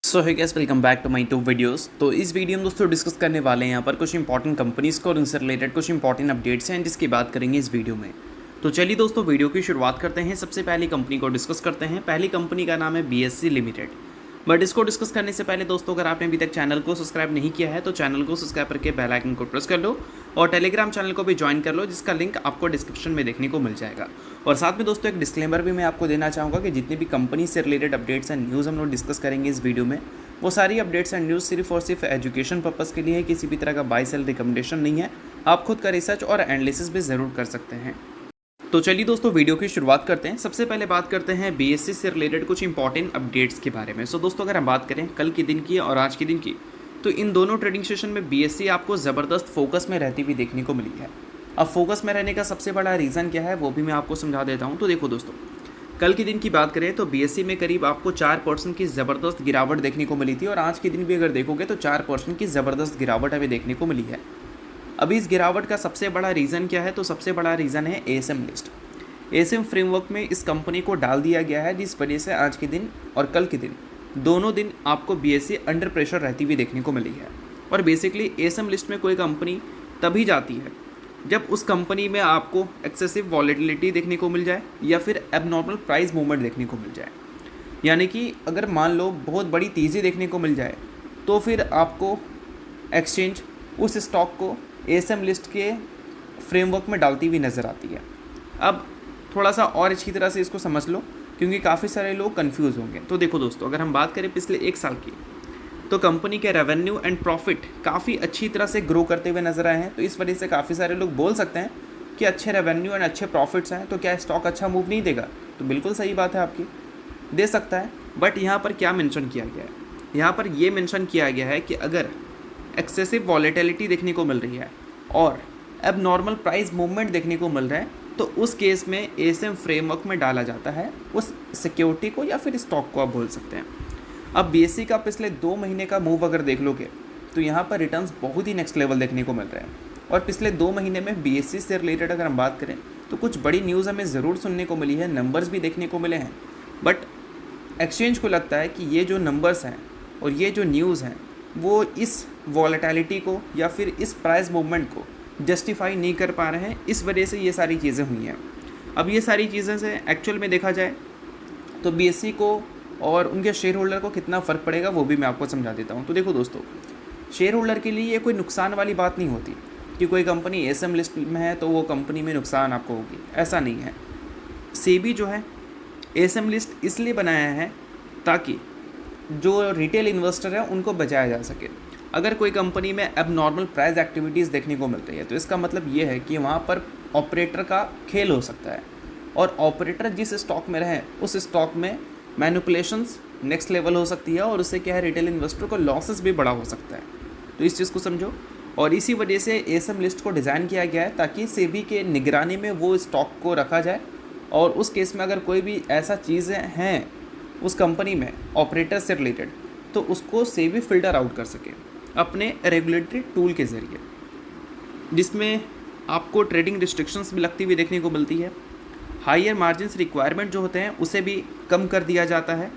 So hi guys, welcome back to my to videos. तो इस video में दोस्तों डिस्कस करने वाले हैं यहाँ पर कुछ इंपॉर्टेंट कंपनीज़ को और उनसे रिलेटेड कुछ इंपॉर्टेंट अपडेट्स हैं जिसकी बात करेंगे इस वीडियो में। तो चलिए दोस्तों वीडियो की शुरुआत करते हैं। सबसे पहली कंपनी को डिस्कस करते हैं। पहली कंपनी का नाम है BSC लिमिटेड। बट इसको डिस्कस करने से पहले दोस्तों, अगर आपने अभी तक चैनल को सब्सक्राइब नहीं किया है तो चैनल को सब्सक्राइब करके बेल आइकन को प्रेस कर लो और टेलीग्राम चैनल को भी ज्वाइन कर लो, जिसका लिंक आपको डिस्क्रिप्शन में देखने को मिल जाएगा। और साथ में दोस्तों एक डिस्क्लेमर भी मैं आपको देना चाहूँगा कि जितनी भी कंपनी से रिलेटेड अपडेट्स एंड न्यूज़ हम लोग डिस्कस करेंगे इस वीडियो में, वो सारी अपडेट्स एंड न्यूज़ सिर्फ और सिर्फ एजुकेशन पर्पज़ के लिए है, किसी भी तरह का बाय सेल रिकमेंडेशन नहीं है। आप खुद का रिसर्च और एनालिसिस भी ज़रूर कर सकते हैं। तो चलिए दोस्तों वीडियो की शुरुआत करते हैं। सबसे पहले बात करते हैं BSC से रिलेटेड कुछ इंपॉर्टेंट अपडेट्स के बारे में। सो दोस्तों, अगर हम बात करें कल के दिन की और आज के दिन की, तो इन दोनों ट्रेडिंग सेशन में BSC आपको ज़बरदस्त फोकस में रहती हुई देखने को मिली है। अब फोकस में रहने का सबसे बड़ा रीज़न क्या है वो भी मैं आपको समझा देता हूँ। तो देखो दोस्तों, कल के दिन की बात करें तो BSC में करीब आपको 4% की ज़बरदस्त गिरावट देखने को मिली थी और आज के दिन भी अगर देखोगे तो 4% की ज़बरदस्त गिरावट हमें देखने को मिली है। अभी इस गिरावट का सबसे बड़ा रीज़न क्या है, तो सबसे बड़ा रीज़न है ASM लिस्ट। ASM फ्रेमवर्क में इस कंपनी को डाल दिया गया है, जिस वजह से आज के दिन और कल के दिन दोनों दिन आपको BSC अंडर प्रेशर रहती हुई देखने को मिली है। और बेसिकली ASM लिस्ट में कोई कंपनी तभी जाती है जब उस कंपनी में आपको एक्सेसिव वॉलेटिलिटी देखने को मिल जाए या फिर एबनॉर्मल प्राइस मूवमेंट देखने को मिल जाए। यानी कि अगर मान लो बहुत बड़ी तेज़ी देखने को मिल जाए तो फिर आपको एक्सचेंज उस स्टॉक को ASM लिस्ट के फ्रेमवर्क में डालती हुई नज़र आती है। अब थोड़ा सा और अच्छी तरह से इसको समझ लो, क्योंकि काफ़ी सारे लोग कंफ्यूज होंगे। तो देखो दोस्तों, अगर हम बात करें पिछले एक साल की, तो कंपनी के रेवेन्यू एंड प्रॉफिट काफ़ी अच्छी तरह से ग्रो करते हुए नजर आए हैं। तो इस वजह से काफ़ी सारे लोग बोल सकते हैं कि अच्छे रेवेन्यू एंड अच्छे प्रॉफिट्स हैं तो क्या स्टॉक अच्छा मूव नहीं देगा। तो बिल्कुल सही बात है आपकी, दे सकता है। बट यहाँ पर क्या मेंशन किया गया है, यहाँ पर ये मेंशन किया गया है कि अगर एक्सेसिव वॉलेटिलिटी देखने को मिल रही है और अब नॉर्मल प्राइस मूवमेंट देखने को मिल रहा है, तो उस केस में ASM फ्रेमवर्क में डाला जाता है उस सिक्योरिटी को या फिर स्टॉक को आप बोल सकते हैं। अब BSC का पिछले 2 महीने का मूव अगर देख लोगे तो यहाँ पर रिटर्न्स बहुत ही नेक्स्ट लेवल देखने को मिल रहे हैं। और पिछले 2 महीने में BSC से रिलेटेड अगर हम बात करें तो कुछ बड़ी न्यूज़ हमें ज़रूर सुनने को मिली है, नंबर्स भी देखने को मिले हैं। बट एक्सचेंज को लगता है कि ये जो नंबर्स हैं और ये जो न्यूज़ हैं वो इस वॉलेटिलिटी को या फिर इस प्राइस मूवमेंट को जस्टिफाई नहीं कर पा रहे हैं, इस वजह से ये सारी चीज़ें हुई हैं। अब ये सारी चीज़ें से एक्चुअल में देखा जाए तो BSC को और उनके शेयर होल्डर को कितना फ़र्क पड़ेगा वो भी मैं आपको समझा देता हूँ। तो देखो दोस्तों, शेयर होल्डर के लिए ये कोई नुकसान वाली बात नहीं होती कि कोई कंपनी ASM लिस्ट में है तो वो कंपनी में नुकसान आपको होगी, ऐसा नहीं है। SEBI जो है ASM लिस्ट इसलिए बनाया है ताकि जो रिटेल इन्वेस्टर है उनको बचाया जा सके। अगर कोई कंपनी में एबनॉर्मल प्राइस एक्टिविटीज़ देखने को मिल रही है तो इसका मतलब ये है कि वहाँ पर ऑपरेटर का खेल हो सकता है और ऑपरेटर जिस स्टॉक में रहे उस स्टॉक में मैनिपुलेशंस नेक्स्ट लेवल हो सकती है और उससे क्या है, रिटेल इन्वेस्टर को लॉसेस भी बड़ा हो सकता है। तो इस चीज़ को समझो। और इसी वजह से ASM लिस्ट को डिज़ाइन किया गया है ताकि SEBI के निगरानी में वो स्टॉक को रखा जाए और उस केस में अगर कोई भी ऐसा चीज़ें हैं उस कंपनी में ऑपरेटर से रिलेटेड तो उसको SEBI फ़िल्टर आउट कर सके अपने रेगुलेटरी टूल के ज़रिए, जिसमें आपको ट्रेडिंग रिस्ट्रिक्शंस भी लगती हुई देखने को मिलती है। हायर मार्जिन्स रिक्वायरमेंट जो होते हैं उसे भी कम कर दिया जाता है।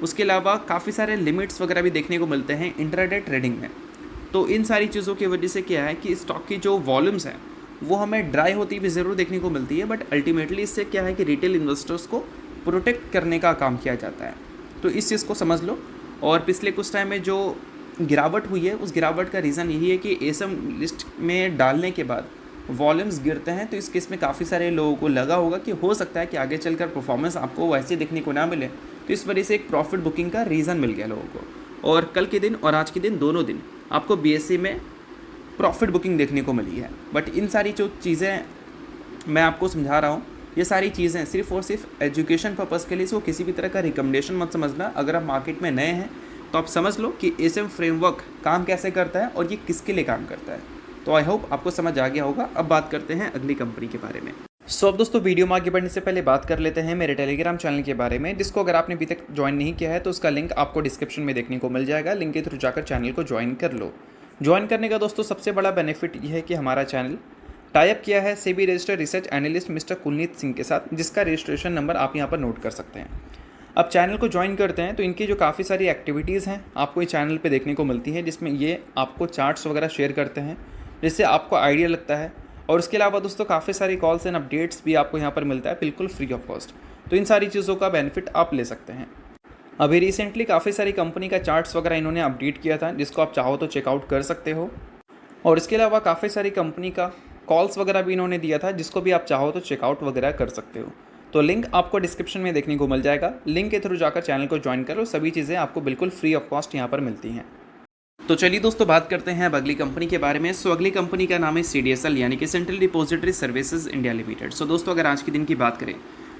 उसके अलावा काफ़ी सारे लिमिट्स वगैरह भी देखने को मिलते हैं इंट्राडे ट्रेडिंग में। तो इन सारी चीज़ों की वजह से क्या है कि स्टॉक की जो वॉल्यूम्स हैं वो हमें ड्राई होती हुई ज़रूर देखने को मिलती है, बट अल्टीमेटली इससे क्या है कि रिटेल इन्वेस्टर्स को प्रोटेक्ट करने का काम किया जाता है। तो इस चीज़ को समझ लो। और पिछले कुछ टाइम में जो गिरावट हुई है उस गिरावट का रीज़न यही है कि ASM लिस्ट में डालने के बाद वॉल्यूम्स गिरते हैं। तो इस केस में काफ़ी सारे लोगों को लगा होगा कि हो सकता है कि आगे चलकर परफॉर्मेंस आपको वैसे देखने को ना मिले, तो इस वजह से एक प्रॉफिट बुकिंग का रीज़न मिल गया लोगों को। और कल के दिन और आज के दिन दोनों दिन आपको BSC में प्रॉफिट बुकिंग देखने को मिली है। बट इन सारी जो चीज़ें मैं आपको समझा रहा हूँ, ये सारी चीज़ें सिर्फ और सिर्फ एजुकेशन पर्पज़ के लिए, सो किसी भी तरह का रिकमेंडेशन मत समझना। अगर आप मार्केट में नए हैं तो आप समझ लो कि ASM फ्रेमवर्क काम कैसे करता है और ये किसके लिए काम करता है। तो आई होप आपको समझ आ गया होगा। अब बात करते हैं अगली कंपनी के बारे में। अब दोस्तों, वीडियो में आगे बढ़ने से पहले बात कर लेते हैं मेरे टेलीग्राम चैनल के बारे में, जिसको अगर आपने अभी तक ज्वाइन नहीं किया है तो उसका लिंक आपको डिस्क्रिप्शन में देखने को मिल जाएगा। लिंक के थ्रू जाकर चैनल को ज्वाइन कर लो। ज्वाइन करने का दोस्तों सबसे बड़ा बेनिफिट ये है कि हमारा चैनल टाई अप किया है SEBI registered research analyst mister Kulneet Singh के साथ, जिसका रजिस्ट्रेशन नंबर आप यहाँ पर नोट कर सकते हैं। अब चैनल को ज्वाइन करते हैं तो इनकी जो काफ़ी सारी एक्टिविटीज़ हैं आपको इस चैनल पे देखने को मिलती है, जिसमें ये आपको चार्ट्स वगैरह शेयर करते हैं जिससे आपको आइडिया लगता है। और उसके अलावा दोस्तों काफ़ी सारी कॉल्स एंड अपडेट्स भी आपको यहाँ पर मिलता है बिल्कुल फ्री ऑफ कॉस्ट। तो इन सारी चीज़ों का बेनिफिट आप ले सकते हैं। अभी रिसेंटली काफ़ी सारी कंपनी का चार्ट्स वगैरह इन्होंने अपडेट किया था, जिसको आप चाहो तो चेकआउट कर सकते हो। और इसके अलावा काफ़ी सारी कंपनी का कॉल्स वगैरह भी इन्होंने दिया था, जिसको भी आप चाहो तो चेकआउट वगैरह कर सकते हो। तो लिंक आपको डिस्क्रिप्शन में देखने को मिल जाएगा। लिंक के थ्रू जाकर चैनल को ज्वाइन करो, सभी चीज़ें आपको बिल्कुल फ्री ऑफ कॉस्ट यहाँ पर मिलती हैं। तो चलिए दोस्तों बात करते हैं अब अगली कंपनी के बारे में। सो अगली कंपनी का नाम है CDSL यानी कि central depository services India limited. So दोस्तों अगर आज के दिन की बात करें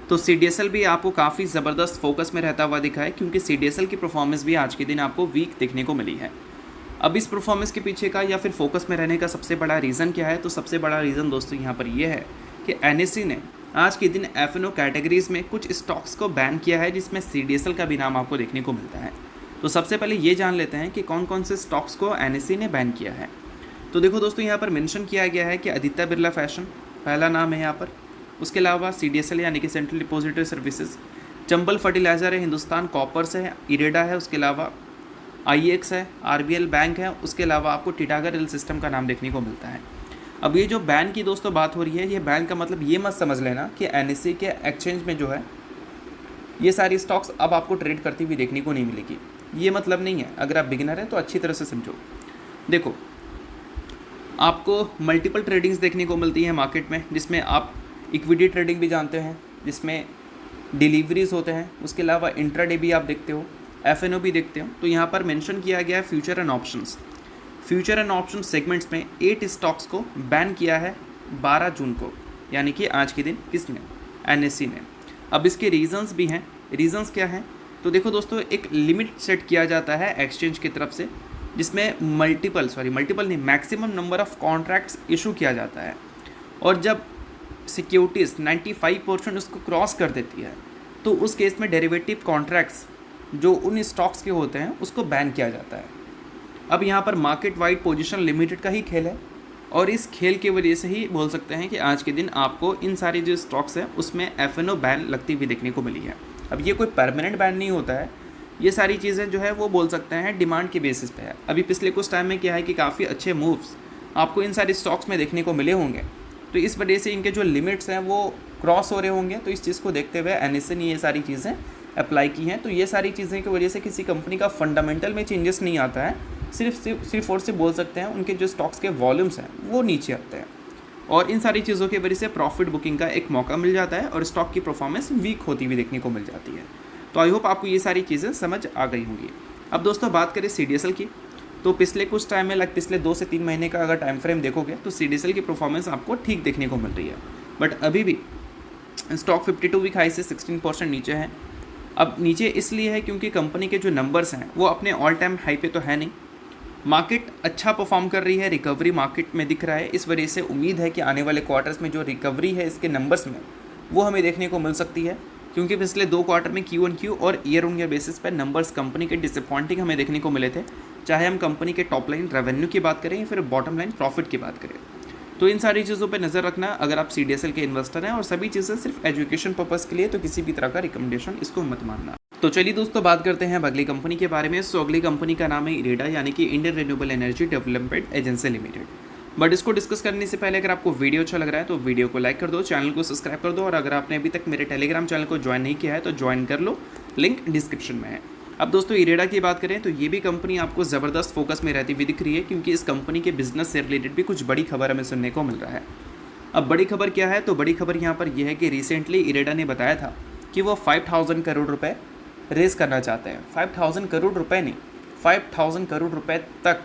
तो CDSL भी आपको काफ़ी ज़बरदस्त फोकस में रहता हुआ दिखा है, क्योंकि CDSL की परफॉर्मेंस भी आज के दिन आपको वीक देखने को मिली है। अब इस परफॉर्मेंस के पीछे का या फिर फोकस में रहने का सबसे बड़ा रीज़न क्या है? तो सबसे बड़ा रीज़न दोस्तों यहाँ पर यह है कि NSE ने आज के दिन F&O कैटेगरीज में कुछ स्टॉक्स को बैन किया है, जिसमें CDSL का भी नाम आपको देखने को मिलता है। तो सबसे पहले ये जान लेते हैं कि कौन कौन से स्टॉक्स को NSE ने बैन किया है। तो देखो दोस्तों यहाँ पर मेंशन किया गया है कि आदित्य बिरला फैशन पहला नाम है यहाँ पर। उसके अलावा CDSL यानी कि central depository services, Chambal fertiliser है, हिंदुस्तान कॉपर्स है, इरेडा है, उसके अलावा IEX है, RBL बैंक है, उसके अलावा आपको टिटागढ़ रेल सिस्टम का नाम देखने को मिलता है। अब ये जो बैन की दोस्तों बात हो रही है, ये बैन का मतलब ये मत समझ लेना कि NSE के एक्सचेंज में जो है ये सारी स्टॉक्स अब आपको ट्रेड करती हुई देखने को नहीं मिलेगी, ये मतलब नहीं है। अगर आप बिगिनर हैं तो अच्छी तरह से समझो। देखो, आपको मल्टीपल ट्रेडिंग्स देखने को मिलती है मार्केट में, जिसमें आप इक्विटी ट्रेडिंग भी जानते हैं, जिसमें डिलीवरीज होते हैं। उसके अलावा इंट्राडे भी आप देखते हो, F&O भी देखते हो। तो यहाँ पर मेंशन किया गया है future and options. Future and option segments में 8 स्टॉक्स को बैन किया है 12 जून को, यानी कि आज के दिन किसने? NSE ने। अब इसके रीजंस भी हैं। रीजंस क्या हैं? तो देखो दोस्तों, एक लिमिट सेट किया जाता है एक्सचेंज की तरफ से, जिसमें मल्टीपल नहीं, maximum number of contracts issue किया जाता है। और जब सिक्योरिटीज़ 95% उसको क्रॉस कर देती है, तो उस केस में डेरिवेटिव कॉन्ट्रैक्ट्स जो उन स्टॉक्स के होते हैं उसको बैन किया जाता है। अब यहाँ पर मार्केट वाइड पोजीशन लिमिटेड का ही खेल है, और इस खेल की वजह से ही बोल सकते हैं कि आज के दिन आपको इन सारी जो स्टॉक्स हैं उसमें F&O बैन लगती हुई देखने को मिली है। अब ये कोई परमानेंट बैन नहीं होता है, ये सारी चीज़ें जो है वो बोल सकते हैं डिमांड के बेसिस पे है। अभी पिछले कुछ टाइम में क्या है कि काफ़ी अच्छे मूव्स आपको इन सारी स्टॉक्स में देखने को मिले होंगे, तो इस वजह से इनके जो लिमिट्स हैं वो क्रॉस हो रहे होंगे। तो इस चीज़ को देखते हुए NSE ने ये सारी चीज़ें अप्लाई की हैं। तो ये सारी चीज़ें की वजह से किसी कंपनी का फंडामेंटल में चेंजेस नहीं आता है, सिर्फ और सिर्फ बोल सकते हैं उनके जो स्टॉक्स के वॉल्यूम्स हैं वो नीचे आते हैं, और इन सारी चीज़ों की वजह से प्रॉफिट बुकिंग का एक मौका मिल जाता है और स्टॉक की परफॉर्मेंस वीक होती हुई देखने को मिल जाती है। तो आई होप आपको ये सारी चीज़ें समझ आ गई होंगी। अब दोस्तों बात करें CDSL की, तो पिछले कुछ टाइम में पिछले 2 से 3 महीने का अगर टाइम फ्रेम देखोगे तो CDSL की परफॉर्मेंस आपको ठीक देखने को मिल रही है। बट अभी भी स्टॉक 52 वीक हाई से 16% नीचे है। अब नीचे इसलिए है क्योंकि कंपनी के जो नंबर्स हैं वो अपने ऑल टाइम हाई पे तो है नहीं। मार्केट अच्छा परफॉर्म कर रही है, रिकवरी मार्केट में दिख रहा है। इस वजह से उम्मीद है कि आने वाले क्वार्टर्स में जो रिकवरी है इसके नंबर्स में वो हमें देखने को मिल सकती है, क्योंकि पिछले 2 क्वार्टर में Q-on-Q और ईयर बेसिस पर नंबर्स कंपनी के डिसअपॉइंटिंग हमें देखने को मिले थे, चाहे हम कंपनी के टॉप लाइन रेवेन्यू की बात करें या फिर बॉटम लाइन प्रॉफिट की बात करें। तो इन सारी चीज़ों पे नज़र रखना अगर आप CDSL के इन्वेस्टर हैं, और सभी चीज़ें सिर्फ एजुकेशन पर्पज़ के लिए, तो किसी भी तरह का रिकमेंडेशन इसको मत मानना। तो चलिए दोस्तों बात करते हैं अगली कंपनी के बारे में। सो अगली कंपनी का नाम है इरेडा यानी कि Indian renewable energy development agency limited. But इसको डिस्कस करने से पहले अगर आपको वीडियो अच्छा लग रहा है तो वीडियो को लाइक कर दो, चैनल को सब्सक्राइब कर दो, और अगर आपने अभी तक मेरे टेलीग्राम चैनल को ज्वाइन नहीं किया है तो ज्वाइन कर लो, लिंक डिस्क्रिप्शन में है। अब दोस्तों इरेडा की बात करें तो ये भी कंपनी आपको ज़बरदस्त फोकस में रहती हुई दिख रही है, क्योंकि इस कंपनी के बिजनेस से रिलेटेड भी कुछ बड़ी खबर हमें सुनने को मिल रहा है। अब बड़ी खबर क्या है? तो बड़ी खबर यहाँ पर यह है कि रिसेंटली इरेडा ने बताया था कि वो 5000 करोड़ रुपए रेस करना चाहते हैं। 5000 करोड़ रुपए नहीं, 5000 करोड़ रुपए तक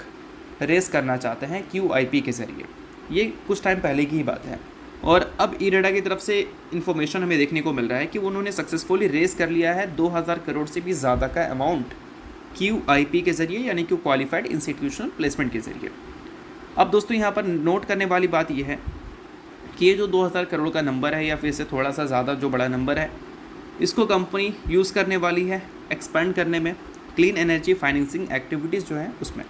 रेस करना चाहते हैं QIP के ज़रिए। ये कुछ टाइम पहले की ही बात है, और अब इरेडा की तरफ से इन्फॉर्मेशन हमें देखने को मिल रहा है कि उन्होंने सक्सेसफुली रेस कर लिया है 2000 करोड़ से भी ज़्यादा का अमाउंट QIP के ज़रिए, यानी कि क्वालिफाइड इंस्टीट्यूशनल प्लेसमेंट के ज़रिए। अब दोस्तों यहाँ पर नोट करने वाली बात यह है कि ये जो 2000 करोड़ का नंबर है, या फिर इससे थोड़ा सा ज़्यादा जो बड़ा नंबर है, इसको कंपनी यूज़ करने वाली है एक्सपेंड करने में, क्लीन एनर्जी फाइनेंसिंग एक्टिविटीज़ जो हैं उसमें।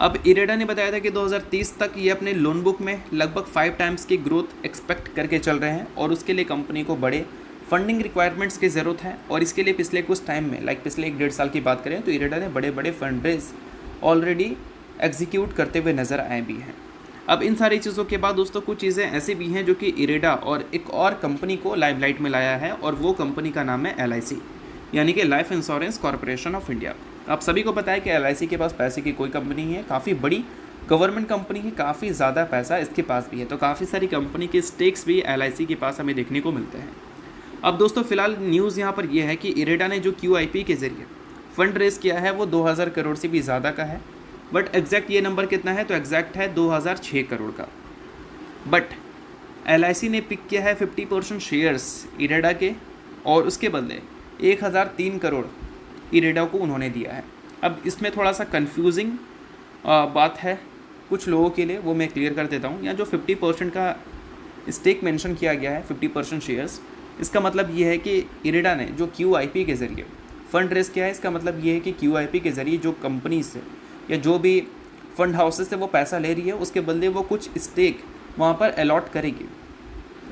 अब इरेडा ने बताया था कि 2030 तक ये अपने लोन बुक में लगभग 5 टाइम्स की ग्रोथ एक्सपेक्ट करके चल रहे हैं, और उसके लिए कंपनी को बड़े फंडिंग रिक्वायरमेंट्स की ज़रूरत है और इसके लिए पिछले कुछ टाइम में पिछले 1-1.5 साल की बात करें तो इरेडा ने बड़े बड़े फंड रेज ऑलरेडी एग्जीक्यूट करते हुए नज़र आए भी हैं। अब इन सारी चीज़ों के बाद दोस्तों कुछ चीज़ें ऐसी भी हैं जो कि इरेडा और एक और कंपनी को लाइमलाइट में लाया है और वो कंपनी का नाम है LIC, यानी कि life insurance corporation of India. आप सभी को पता है कि LIC के पास पैसे की कोई कंपनी नहीं है, काफ़ी बड़ी गवर्नमेंट कंपनी है, काफ़ी ज़्यादा पैसा इसके पास भी है, तो काफ़ी सारी कंपनी के स्टेक्स भी LIC के पास हमें देखने को मिलते हैं। अब दोस्तों फिलहाल न्यूज़ यहाँ पर यह है कि इरेडा ने जो QIP के ज़रिए फंड रेज किया है वो 2000 करोड़ से भी ज़्यादा का है, बट एग्जैक्ट ये नंबर कितना है तो एग्जैक्ट है 2006 करोड़ का। बट LIC ने पिक किया है 50% शेयर्स इरेडा के और उसके बदले 1003 करोड़ इरेडा को उन्होंने दिया है। अब इसमें थोड़ा सा कंफ्यूजिंग बात है कुछ लोगों के लिए, वो मैं क्लियर कर देता हूँ। यहाँ जो 50% का स्टेक मेंशन किया गया है 50% शेयर्स, इसका मतलब ये है कि इरेडा ने जो QIP के ज़रिए फ़ंड रेस किया है, इसका मतलब ये है कि QIP के ज़रिए जो कंपनी से या जो भी फंड हाउसेस से वो पैसा ले रही है उसके बदले वो कुछ स्टेक वहाँ पर अलॉट करेगी।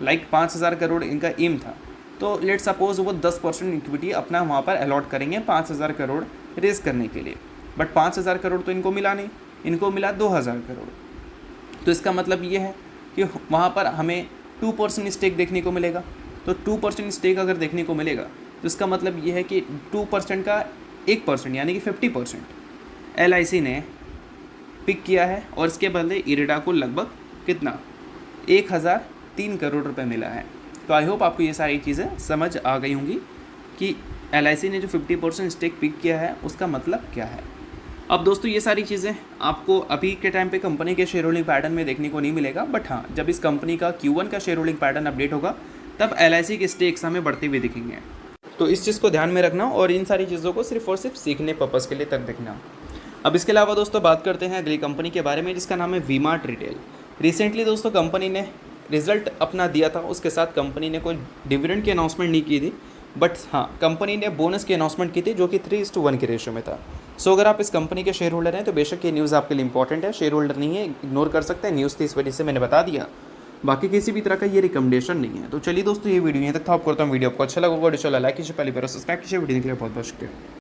5000 करोड़ इनका एम था, तो लेट सपोज वो 10% इक्विटी अपना वहाँ पर अलॉट करेंगे 5000 करोड़ रेस करने के लिए। बट 5000 करोड़ तो इनको मिला नहीं, इनको मिला 2000 करोड़। तो इसका मतलब ये है कि वहाँ पर हमें 2% स्टेक देखने को मिलेगा। तो 2% स्टेक अगर देखने को मिलेगा तो इसका मतलब ये है कि 2% का 1% यानी कि 50% LIC ने पिक किया है और इसके बदले इरेडा को लगभग कितना 1003 करोड़ रुपए मिला है। तो आई होप आपको ये सारी चीज़ें समझ आ गई होंगी कि LIC ने जो 50% स्टेक पिक किया है उसका मतलब क्या है। अब दोस्तों ये सारी चीज़ें आपको अभी के टाइम पे कंपनी के शेयर होल्डिंग पैटर्न में देखने को नहीं मिलेगा, बट हाँ जब इस कंपनी का Q1 का शेयर होल्डिंग पैटर्न अपडेट होगा तब LIC के स्टेक्स हमें बढ़ते हुए दिखेंगे। तो इस चीज़ को ध्यान में रखना और इन सारी चीज़ों को सिर्फ और सिर्फ सीखने पर्पज़ के लिए तक देखना। अब इसके अलावा दोस्तों बात करते हैं अगली कंपनी के बारे में जिसका नाम है V-Mart रिटेल। रिसेंटली दोस्तों कंपनी ने रिजल्ट अपना दिया था, उसके साथ कंपनी ने कोई डिविडेंड की अनाउंसमेंट नहीं की थी, बट हाँ कंपनी ने बोनस की अनाउंसमेंट की थी जो कि 3:1 के रेशियो में था। सो अगर आप इस कंपनी के शेयर होल्डर हैं तो बेशक ये न्यूज़ आपके लिए इंपॉर्टेंट है। शेयर होल्डर नहीं है इग्नोर कर सकते हैं, न्यूज़ थी इस वजह से मैंने बता दिया, बाकी किसी भी तरह का ये रिकमेंडेशन नहीं है। तो चलिए दोस्तों ये वीडियो यहाँ तक था। आपको करता हूँ वीडियो आपको अच्छा लगा होगा, लाइक कीजिए, पहली बार सब्सक्राइब कीजिए। वीडियो के लिए बहुत बहुत शुक्रिया।